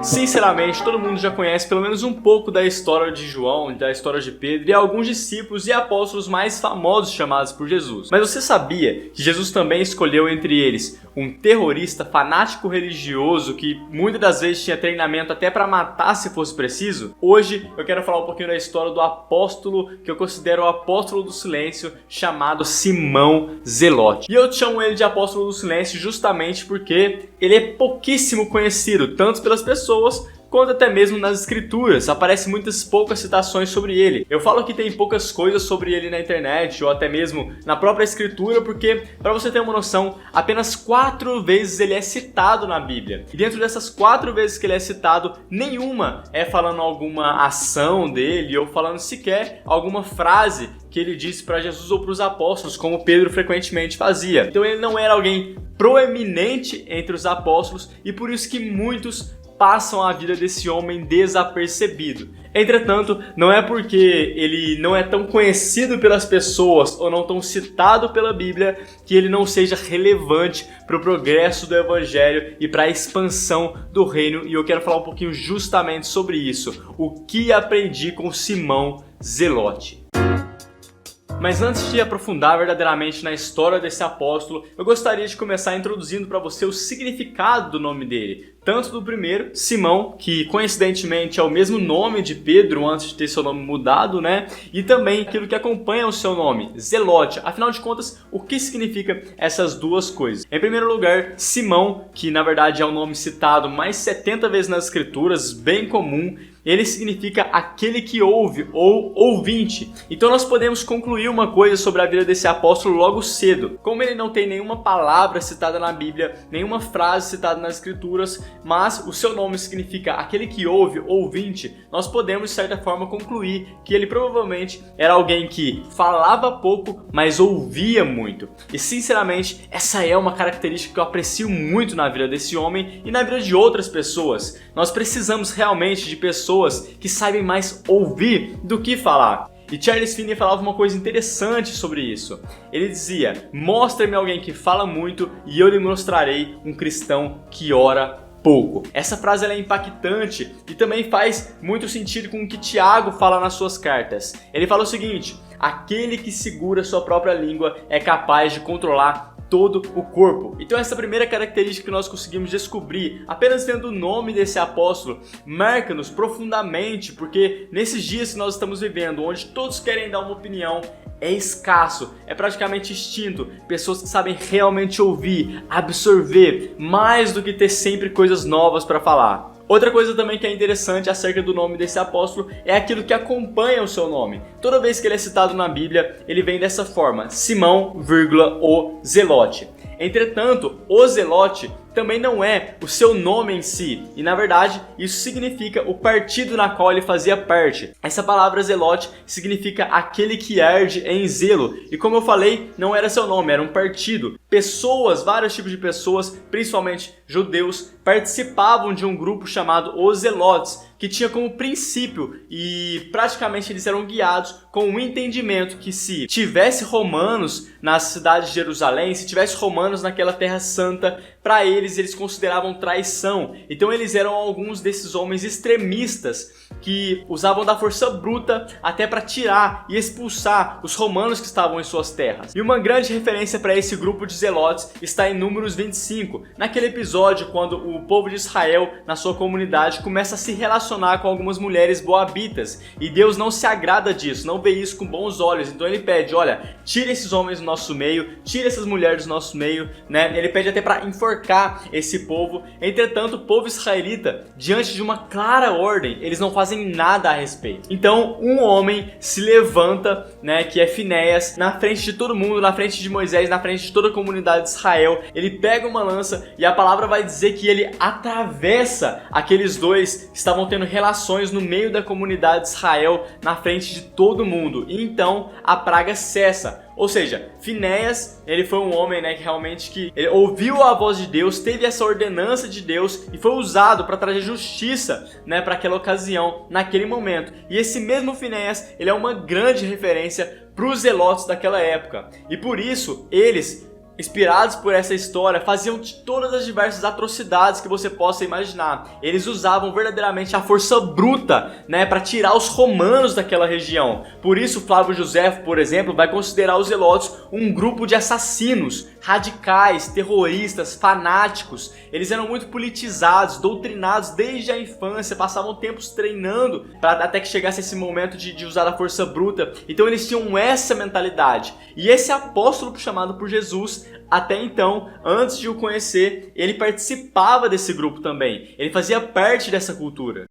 Sinceramente, todo mundo já conhece pelo menos um pouco da história de João, da história de Pedro e alguns discípulos e apóstolos mais famosos chamados por Jesus. Mas você sabia que Jesus também escolheu entre eles um terrorista fanático religioso que muitas das vezes tinha treinamento até para matar se fosse preciso? Hoje eu quero falar um pouquinho da história do apóstolo que eu considero o apóstolo do silêncio, chamado Simão Zelote. E eu chamo ele de apóstolo do silêncio justamente porque ele é pouquíssimo conhecido, tanto pelas pessoas quanto até mesmo nas escrituras. Aparecem muitas poucas citações sobre ele. Eu falo que tem poucas coisas sobre ele na internet ou até mesmo na própria escritura porque, para você ter uma noção, apenas 4 vezes ele é citado na Bíblia. E dentro dessas 4 vezes que ele é citado, nenhuma é falando alguma ação dele ou falando sequer alguma frase que ele disse para Jesus ou para os apóstolos, como Pedro frequentemente fazia. Então ele não era alguém proeminente entre os apóstolos e por isso que muitos passam a vida desse homem desapercebido. Entretanto, não é porque ele não é tão conhecido pelas pessoas ou não tão citado pela Bíblia que ele não seja relevante para o progresso do Evangelho e para a expansão do reino. E eu quero falar um pouquinho justamente sobre isso. O que aprendi com Simão Zelote. Mas antes de aprofundar verdadeiramente na história desse apóstolo, eu gostaria de começar introduzindo para você o significado do nome dele. Tanto do primeiro, Simão, que coincidentemente é o mesmo nome de Pedro antes de ter seu nome mudado, né? E também aquilo que acompanha o seu nome, Zelote. Afinal de contas, o que significa essas duas coisas? Em primeiro lugar, Simão, que na verdade é o nome citado mais 70 vezes nas escrituras, bem comum. Ele significa aquele que ouve ou ouvinte. Então nós podemos concluir uma coisa sobre a vida desse apóstolo logo cedo. Como ele não tem nenhuma palavra citada na Bíblia, nenhuma frase citada nas escrituras, mas o seu nome significa aquele que ouve, ouvinte, nós podemos de certa forma concluir que ele provavelmente era alguém que falava pouco, mas ouvia muito. E sinceramente, essa é uma característica que eu aprecio muito na vida desse homem e na vida de outras pessoas. Nós precisamos realmente de pessoas que sabem mais ouvir do que falar. E Charles Finney falava uma coisa interessante sobre isso. Ele dizia: mostre-me alguém que fala muito e eu lhe mostrarei um cristão que ora pouco. Essa frase ela é impactante e também faz muito sentido com o que Tiago fala nas suas cartas. Ele fala o seguinte: aquele que segura sua própria língua é capaz de controlar todo o corpo. Então essa primeira característica que nós conseguimos descobrir apenas vendo o nome desse apóstolo marca-nos profundamente, porque nesses dias que nós estamos vivendo, onde todos querem dar uma opinião, é escasso, é praticamente extinto, pessoas que sabem realmente ouvir, absorver, mais do que ter sempre coisas novas para falar. Outra coisa também que é interessante acerca do nome desse apóstolo é aquilo que acompanha o seu nome. Toda vez que ele é citado na Bíblia, ele vem dessa forma: Simão, o Zelote. Entretanto, o Zelote também não é o seu nome em si, e na verdade isso significa o partido na qual ele fazia parte. Essa palavra Zelote significa aquele que arde em zelo, e como eu falei, não era seu nome, era um partido. Pessoas, vários tipos de pessoas, principalmente judeus, participavam de um grupo chamado os Zelotes, que tinha como princípio e praticamente eles eram guiados com o entendimento que se tivesse romanos na cidade de Jerusalém, se tivesse romanos naquela terra santa, para eles consideravam traição. Então eles eram alguns desses homens extremistas que usavam da força bruta até para tirar e expulsar os romanos que estavam em suas terras. E uma grande referência para esse grupo de zelotes está em Números 25, naquele episódio quando o povo de Israel, na sua comunidade, começa a se relacionar com algumas mulheres moabitas, e Deus não se agrada disso, não vê isso com bons olhos. Então ele pede: olha, tira esses homens do nosso meio, tira essas mulheres do nosso meio, né? Ele pede até para enforcar esse povo. Entretanto, o povo israelita, diante de uma clara ordem, eles não fazem nada a respeito. Então um homem se levanta, né, que é Finéias, na frente de todo mundo, na frente de Moisés, na frente de toda a comunidade de Israel. Ele pega uma lança e a palavra vai dizer que ele atravessa aqueles dois que estavam tendo relações no meio da comunidade de Israel, na frente de todo mundo. E então a praga cessa. Ou seja, Finéias, ele foi um homem, né, que realmente ele ouviu a voz de Deus, teve essa ordenança de Deus e foi usado para trazer justiça, né, para aquela ocasião, naquele momento. E esse mesmo Finéias, ele é uma grande referência para os zelotes daquela época. E por isso, eles inspirados por essa história, faziam todas as diversas atrocidades que você possa imaginar. Eles usavam verdadeiramente a força bruta, né, para tirar os romanos daquela região. Por isso, Flávio Josefo, por exemplo, vai considerar os zelotes um grupo de assassinos, radicais, terroristas, fanáticos. Eles eram muito politizados, doutrinados desde a infância, passavam tempos treinando para até que chegasse esse momento de usar a força bruta. Então eles tinham essa mentalidade. E esse apóstolo chamado por Jesus, até então, antes de o conhecer, ele participava desse grupo também. Ele fazia parte dessa cultura.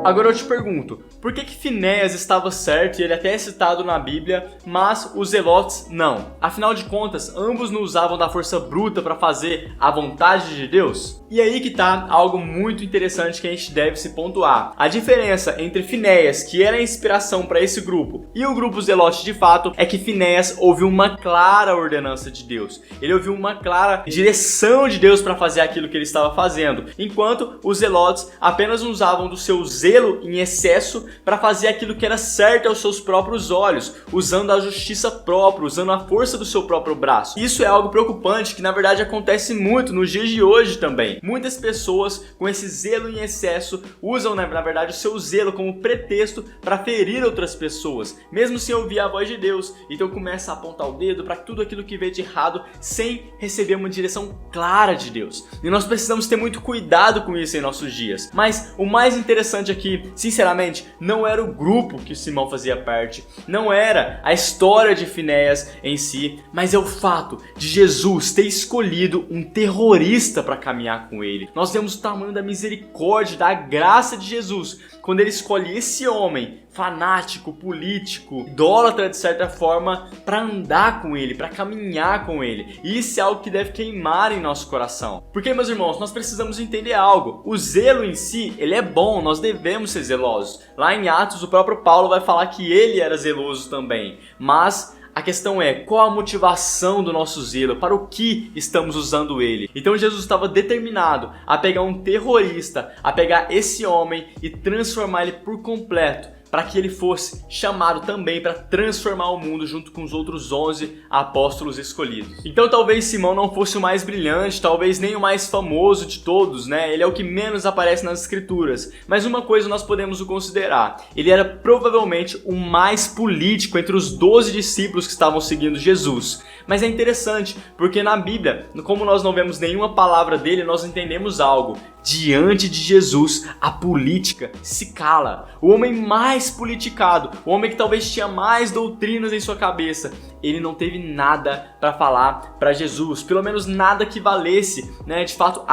Agora eu te pergunto, por que Finéias estava certo e ele até é citado na Bíblia, mas os zelotes não? Afinal de contas, ambos não usavam da força bruta para fazer a vontade de Deus? E aí que tá algo muito interessante que a gente deve se pontuar. A diferença entre Finéias, que era a inspiração para esse grupo, e o grupo zelote de fato, é que Finéias ouviu uma clara ordenança de Deus. Ele ouviu uma clara direção de Deus para fazer aquilo que ele estava fazendo, enquanto os zelotes apenas usavam do seu zelo em excesso para fazer aquilo que era certo aos seus próprios olhos, usando a justiça própria, usando a força do seu próprio braço. Isso é algo preocupante que na verdade acontece muito nos dias de hoje também. Muitas pessoas com esse zelo em excesso usam na verdade o seu zelo como pretexto para ferir outras pessoas, mesmo sem ouvir a voz de Deus. Então começa a apontar o dedo para tudo aquilo que vê de errado sem receber uma direção clara de Deus. E nós precisamos ter muito cuidado com isso em nossos dias. Mas o mais interessante aqui, sinceramente, não era o grupo que Simão fazia parte, não era a história de Finéias em si, mas é o fato de Jesus ter escolhido um terrorista para caminhar com ele. Nós vemos o tamanho da misericórdia, da graça de Jesus, quando ele escolhe esse homem fanático, político, idólatra de certa forma, para andar com ele, para caminhar com ele. E isso é algo que deve queimar em nosso coração. Porque, meus irmãos, nós precisamos entender algo. O zelo em si, ele é bom, nós devemos ser zelosos. Lá em Atos, o próprio Paulo vai falar que ele era zeloso também. Mas a questão é, qual a motivação do nosso zelo? Para o que estamos usando ele? Então Jesus estava determinado a pegar um terrorista, a pegar esse homem e transformar ele por completo, para que ele fosse chamado também para transformar o mundo junto com os outros 11 apóstolos escolhidos. Então talvez Simão não fosse o mais brilhante, talvez nem o mais famoso de todos, né? Ele é o que menos aparece nas escrituras. Mas uma coisa nós podemos o considerar, ele era provavelmente o mais político entre os 12 discípulos que estavam seguindo Jesus. Mas é interessante, porque na Bíblia, como nós não vemos nenhuma palavra dele, nós entendemos algo. Diante de Jesus, a política se cala. O homem mais politicado, o homem que talvez tinha mais doutrinas em sua cabeça, ele não teve nada para falar para Jesus, pelo menos nada que valesse, né, de fato,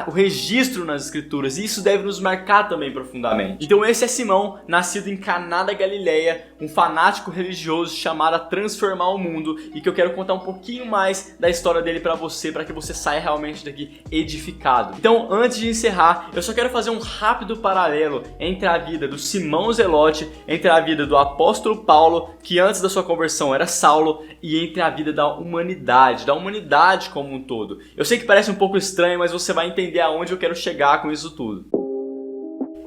o registro nas escrituras. E isso deve nos marcar também profundamente. Então esse é Simão, nascido em Caná da Galileia, um fanático religioso chamado a transformar o mundo, e que eu quero contar um pouquinho mais da história dele para que você saia realmente daqui edificado. Então, antes de encerrar, eu só quero fazer um rápido paralelo entre a vida do Simão Zelote, entre a vida do apóstolo Paulo, que antes da sua conversão era Saulo, e entre a vida da humanidade como um todo. Eu sei que parece um pouco estranho, mas você vai entender aonde eu quero chegar com isso tudo.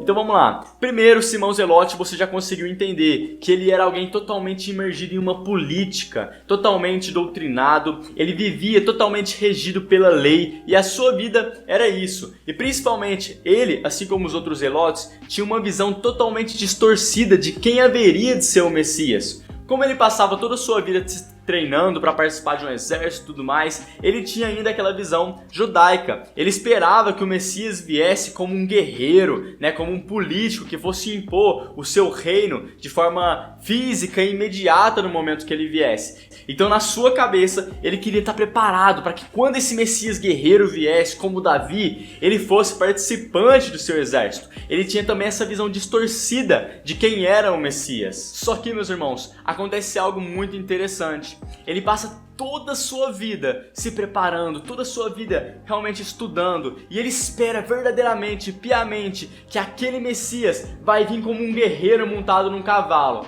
Então vamos lá. Primeiro, Simão Zelote, você já conseguiu entender que ele era alguém totalmente imergido em uma política, totalmente doutrinado, ele vivia totalmente regido pela lei e a sua vida era isso. E principalmente ele, assim como os outros zelotes, tinha uma visão totalmente distorcida de quem haveria de ser o Messias. Como ele passava toda a sua vida treinando para participar de um exército e tudo mais, ele tinha ainda aquela visão judaica. Ele esperava que o Messias viesse como um guerreiro, né, como um político que fosse impor o seu reino de forma física e imediata no momento que ele viesse. Então na sua cabeça ele queria estar preparado para que quando esse Messias guerreiro viesse, como Davi, ele fosse participante do seu exército. Ele tinha também essa visão distorcida de quem era o Messias. Só que, meus irmãos, acontece algo muito interessante. Ele passa toda a sua vida se preparando, toda a sua vida realmente estudando, e ele espera verdadeiramente, piamente, que aquele Messias vai vir como um guerreiro montado num cavalo.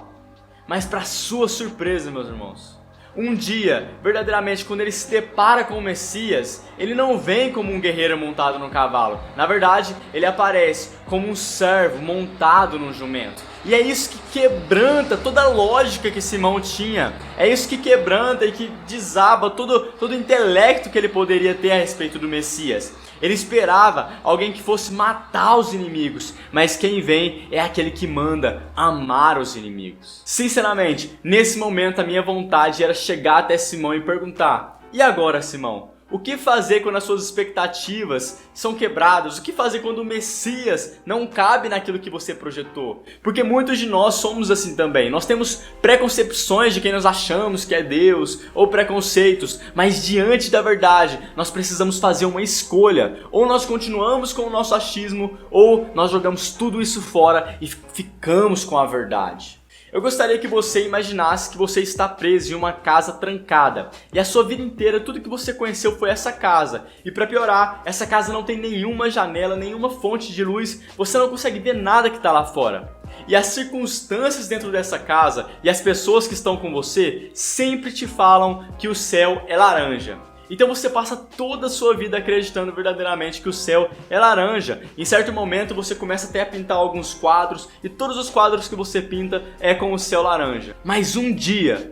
Mas para sua surpresa, meus irmãos, Um dia, verdadeiramente, quando ele se depara com o Messias, ele não vem como um guerreiro montado num cavalo. Na verdade, ele aparece como um servo montado num jumento. E é isso que quebranta toda a lógica que Simão tinha. É isso que quebranta e que desaba todo o intelecto que ele poderia ter a respeito do Messias. Ele esperava alguém que fosse matar os inimigos, mas quem vem é aquele que manda amar os inimigos. Sinceramente, nesse momento a minha vontade era chegar até Simão e perguntar: e agora, Simão? O que fazer quando as suas expectativas são quebradas? O que fazer quando o Messias não cabe naquilo que você projetou? Porque muitos de nós somos assim também. Nós temos preconcepções de quem nós achamos que é Deus, ou preconceitos, mas diante da verdade, nós precisamos fazer uma escolha. Ou nós continuamos com o nosso achismo, ou nós jogamos tudo isso fora e ficamos com a verdade. Eu gostaria que você imaginasse que você está preso em uma casa trancada e a sua vida inteira tudo que você conheceu foi essa casa. E para piorar, essa casa não tem nenhuma janela, nenhuma fonte de luz, você não consegue ver nada que está lá fora. E as circunstâncias dentro dessa casa e as pessoas que estão com você sempre te falam que o céu é laranja. Então você passa toda a sua vida acreditando verdadeiramente que o céu é laranja. Em certo momento você começa até a pintar alguns quadros e todos os quadros que você pinta é com o céu laranja. Mas um dia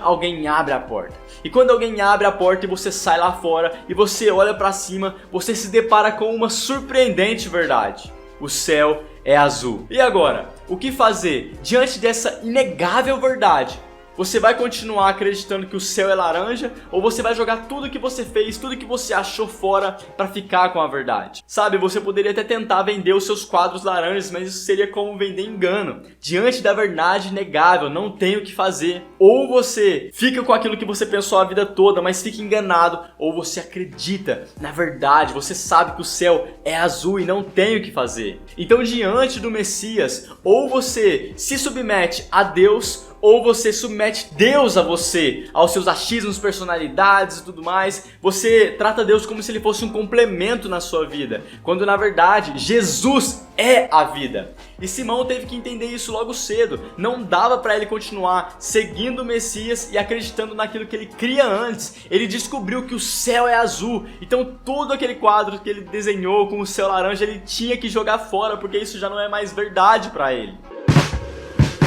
alguém abre a porta. E quando alguém abre a porta e você sai lá fora e você olha para cima, você se depara com uma surpreendente verdade. O céu é azul. E agora, o que fazer diante dessa inegável verdade? Você vai continuar acreditando que o céu é laranja ou você vai jogar tudo que você fez, tudo que você achou fora para ficar com a verdade? Sabe, você poderia até tentar vender os seus quadros laranjas, mas isso seria como vender engano. Diante da verdade inegável, não tem o que fazer. Ou você fica com aquilo que você pensou a vida toda, mas fica enganado, ou você acredita na verdade, você sabe que o céu é azul e não tem o que fazer. Então, diante do Messias, ou você se submete a Deus, ou você submete Deus a você, aos seus achismos, personalidades e tudo mais. Você trata Deus como se ele fosse um complemento na sua vida, quando na verdade Jesus é a vida. E Simão teve que entender isso logo cedo. Não dava para ele continuar seguindo o Messias e acreditando naquilo que ele cria antes. Ele descobriu que o céu é azul, então todo aquele quadro que ele desenhou com o céu laranja ele tinha que jogar fora, porque isso já não é mais verdade para ele.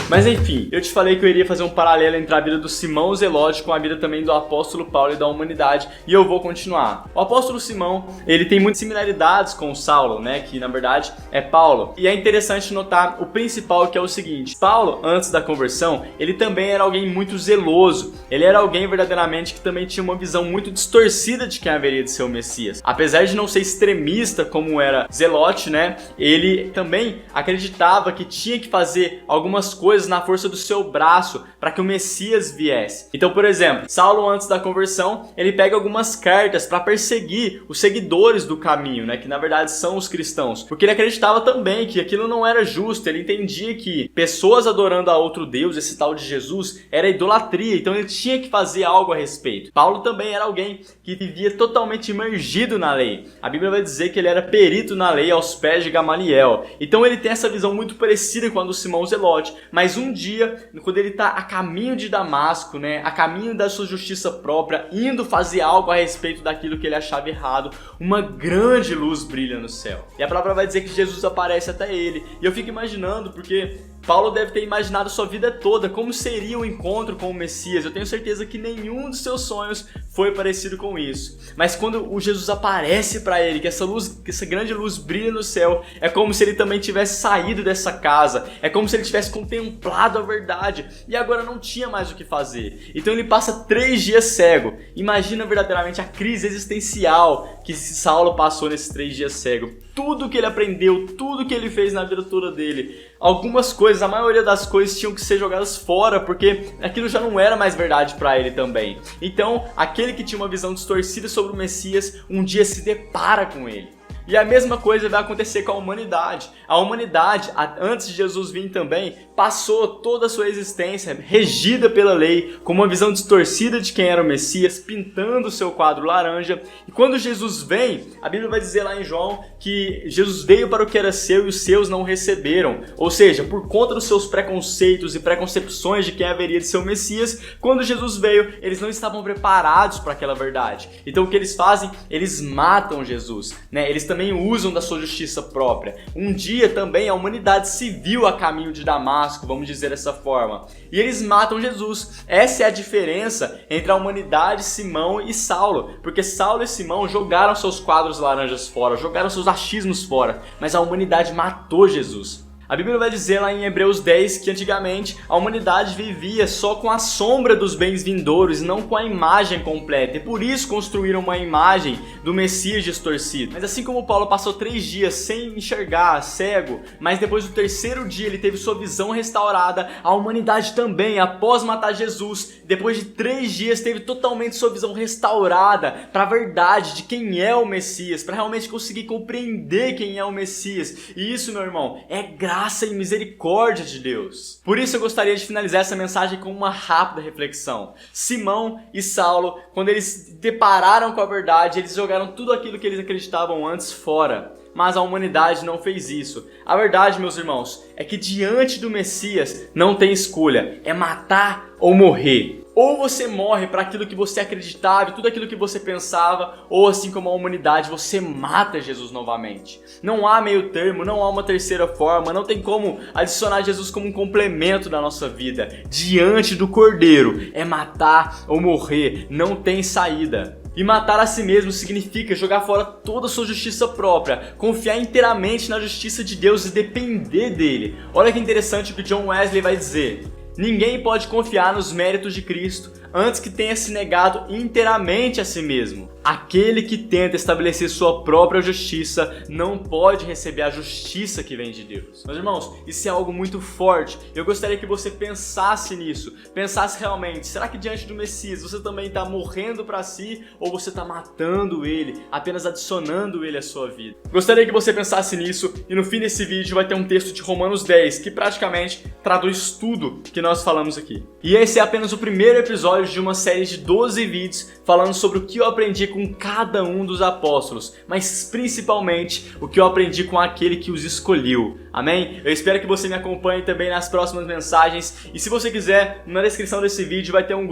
Mas enfim, eu te falei que eu iria fazer um paralelo entre a vida do Simão Zelote com a vida também do apóstolo Paulo e da humanidade, e eu vou continuar. O apóstolo Simão, ele tem muitas similaridades com o Saulo, né, que na verdade é Paulo. E é interessante notar o principal, que é o seguinte: Paulo, antes da conversão, ele também era alguém muito zeloso. Ele era alguém verdadeiramente que também tinha uma visão muito distorcida de quem haveria de ser o Messias. Apesar de não ser extremista como era Zelote, né, ele também acreditava que tinha que fazer algumas coisas na força do seu braço para que o Messias viesse. Então, por exemplo, Saulo, antes da conversão, ele pega algumas cartas para perseguir os seguidores do caminho, né, que na verdade são os cristãos, porque ele acreditava também que aquilo não era justo. Ele entendia que pessoas adorando a outro Deus, esse tal de Jesus, era idolatria, então ele tinha que fazer algo a respeito. Paulo também era alguém que vivia totalmente imergido na lei. A Bíblia vai dizer que ele era perito na lei aos pés de Gamaliel. Então ele tem essa visão muito parecida com a do Simão Zelote, mas um dia, quando ele está a caminho de Damasco, né, a caminho da sua justiça própria, indo fazer algo a respeito daquilo que ele achava errado, uma grande luz brilha no céu. E a palavra vai dizer que Jesus aparece até ele. E eu fico imaginando, porque Paulo deve ter imaginado sua vida toda como seria o encontro com o Messias. Eu tenho certeza que nenhum dos seus sonhos foi parecido com isso. Mas quando o Jesus aparece para ele, que essa grande luz brilha no céu, é como se ele também tivesse saído dessa casa. É como se ele tivesse contemplado a verdade e agora não tinha mais o que fazer. Então ele passa 3 dias cego. Imagina verdadeiramente a crise existencial que Saulo passou nesses 3 dias cego. Tudo que ele aprendeu, tudo que ele fez na vida toda dele, algumas coisas, a maioria das coisas tinham que ser jogadas fora, porque aquilo já não era mais verdade para ele também. Então, aquele que tinha uma visão distorcida sobre o Messias, um dia se depara com ele. E a mesma coisa vai acontecer com a humanidade. A humanidade, antes de Jesus vir também, passou toda a sua existência regida pela lei, com uma visão distorcida de quem era o Messias, pintando o seu quadro laranja. E quando Jesus vem, a Bíblia vai dizer lá em João que Jesus veio para o que era seu e os seus não receberam. Ou seja, por conta dos seus preconceitos e preconcepções de quem haveria de ser o Messias, quando Jesus veio, eles não estavam preparados para aquela verdade. Então o que eles fazem? Eles matam Jesus, né? Eles também usam da sua justiça própria. Um dia também a humanidade se viu a caminho de Damasco, vamos dizer dessa forma, e eles matam Jesus. Essa é a diferença entre a humanidade, Simão e Saulo, porque Saulo e Simão jogaram seus quadros laranjas fora, jogaram seus achismos fora, mas a humanidade matou Jesus. A Bíblia vai dizer lá em Hebreus 10 que antigamente a humanidade vivia só com a sombra dos bens vindouros e não com a imagem completa, e por isso construíram uma imagem do Messias distorcido. Mas assim como Paulo passou 3 dias sem enxergar, cego, mas depois do 3º dia ele teve sua visão restaurada, a humanidade também, após matar Jesus, depois de 3 dias teve totalmente sua visão restaurada para a verdade de quem é o Messias, para realmente conseguir compreender quem é o Messias. E isso, meu irmão, é graça e misericórdia de Deus. Por isso eu gostaria de finalizar essa mensagem com uma rápida reflexão. Simão e Saulo, quando eles se depararam com a verdade, eles jogaram tudo aquilo que eles acreditavam antes fora. Mas a humanidade não fez isso. A verdade, meus irmãos, é que diante do Messias não tem escolha. É matar ou morrer. Ou você morre para aquilo que você acreditava e tudo aquilo que você pensava, ou assim como a humanidade, você mata Jesus novamente. Não há meio termo, não há uma terceira forma, não tem como adicionar Jesus como um complemento da nossa vida. Diante do Cordeiro, é matar ou morrer, não tem saída. E matar a si mesmo significa jogar fora toda a sua justiça própria, confiar inteiramente na justiça de Deus e depender dele. Olha que interessante o que John Wesley vai dizer. Ninguém pode confiar nos méritos de Cristo antes que tenha se negado inteiramente a si mesmo. Aquele que tenta estabelecer sua própria justiça não pode receber a justiça que vem de Deus. Meus irmãos, isso é algo muito forte. Eu gostaria que você pensasse nisso. Pensasse realmente, será que diante do Messias você também está morrendo para si ou você está matando ele, apenas adicionando ele à sua vida? Gostaria que você pensasse nisso e no fim desse vídeo vai ter um texto de Romanos 10 que praticamente traduz tudo que nós falamos aqui. E esse é apenas o primeiro episódio de uma série de 12 vídeos falando sobre o que eu aprendi com cada um dos apóstolos, mas principalmente o que eu aprendi com aquele que os escolheu. Amém? Eu espero que você me acompanhe também nas próximas mensagens, e se você quiser, na descrição desse vídeo vai ter um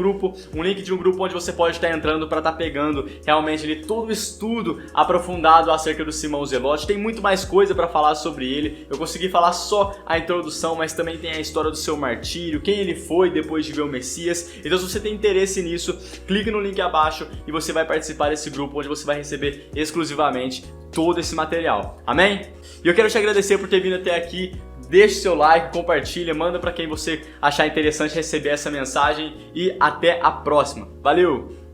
link de um grupo onde você pode estar entrando para estar pegando realmente ali todo o estudo aprofundado acerca do Simão Zelote. Tem muito mais coisa para falar sobre ele. Eu consegui falar só a introdução, mas também tem a história do seu martírio, quem ele foi depois de ver o Messias. Então se você tem interesse nisso, clique no link abaixo e você vai participar desse grupo onde você vai receber exclusivamente todo esse material. Amém? E eu quero te agradecer por ter vindo até aqui. Deixe seu like, compartilha, manda para quem você achar interessante receber essa mensagem e até a próxima. Valeu!